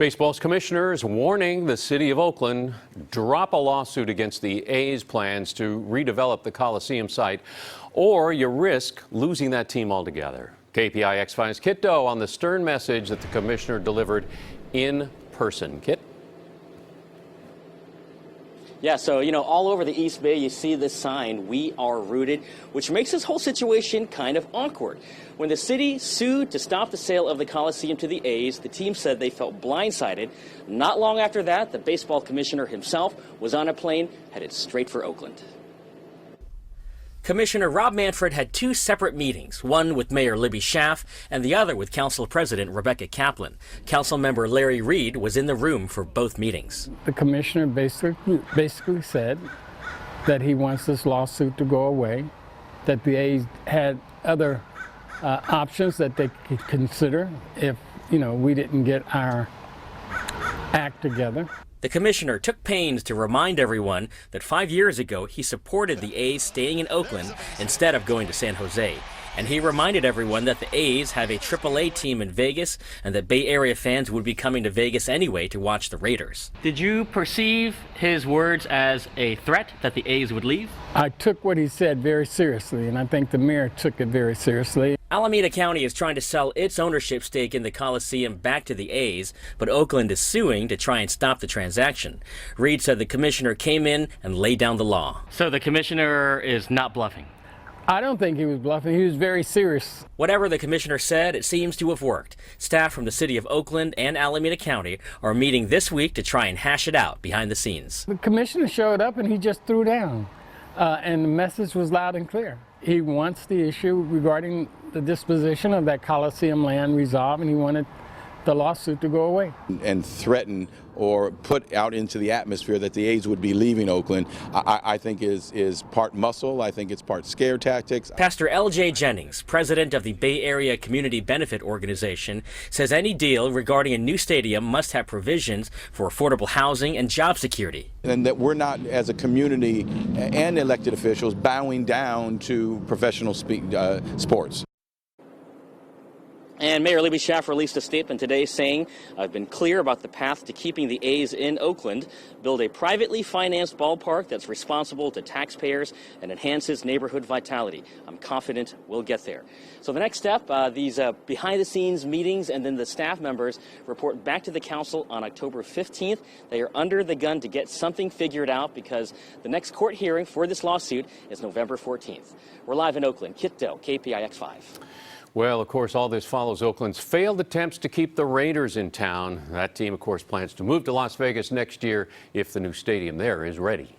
Baseball's commissioners warning the city of Oakland drop a lawsuit against the A's plans to redevelop the Coliseum site, or you risk losing that team altogether. KPIX finds Kiet Do on the stern message that the commissioner delivered in person. Kit? Yeah, so, all over the East Bay, you see this sign, "We are rooted," which makes this whole situation kind of awkward. When the city sued to stop the sale of the Coliseum to the A's, the team said they felt blindsided. Not long after that, the baseball commissioner himself was on a plane headed straight for Oakland. Commissioner Rob Manfred had two separate meetings, one with Mayor Libby Schaaf and the other with Council President Rebecca Kaplan. Councilmember Larry Reed was in the room for both meetings. The commissioner basically said that he wants this lawsuit to go away, that the A's had other options that they could consider if, we didn't get our act together. The commissioner took pains to remind everyone that 5 years ago he supported the A's staying in Oakland instead of going to San Jose. And he reminded everyone that the A's have a AAA team in Vegas and that Bay Area fans would be coming to Vegas anyway to watch the Raiders. Did you perceive his words as a threat that the A's would leave? I took what he said very seriously, and I think the mayor took it very seriously. Alameda County is trying to sell its ownership stake in the Coliseum back to the A's, but Oakland is suing to try and stop the transaction. Reed said the commissioner came in and laid down the law. So the commissioner is not bluffing? I don't think he was bluffing. He was very serious. Whatever the commissioner said, it seems to have worked. Staff from the city of Oakland and Alameda County are meeting this week to try and hash it out behind the scenes. The commissioner showed up and he just threw down. And the message was loud and clear. He wants the issue regarding the disposition of that Coliseum land resolved, and he wanted the lawsuit to go away. And threaten or put out into the atmosphere that the A's would be leaving Oakland, I think is part muscle. I think it's part scare tactics. Pastor L.J. Jennings, president of the Bay Area Community Benefit Organization, says any deal regarding a new stadium must have provisions for affordable housing and job security. And that we're not, as a community and elected officials, bowing down to professional sports. And Mayor Libby Schaaf released a statement today saying, "I've been clear about the path to keeping the A's in Oakland, build a privately financed ballpark that's responsible to taxpayers and enhances neighborhood vitality. I'm confident we'll get there." So the next step, these behind-the-scenes meetings, and then the staff members report back to the council on October 15th. They are under the gun to get something figured out because the next court hearing for this lawsuit is November 14th. We're live in Oakland. Kiet Do, KPIX 5. Well, of course, all this follows Oakland's failed attempts to keep the Raiders in town. That team, of course, plans to move to Las Vegas next year if the new stadium there is ready.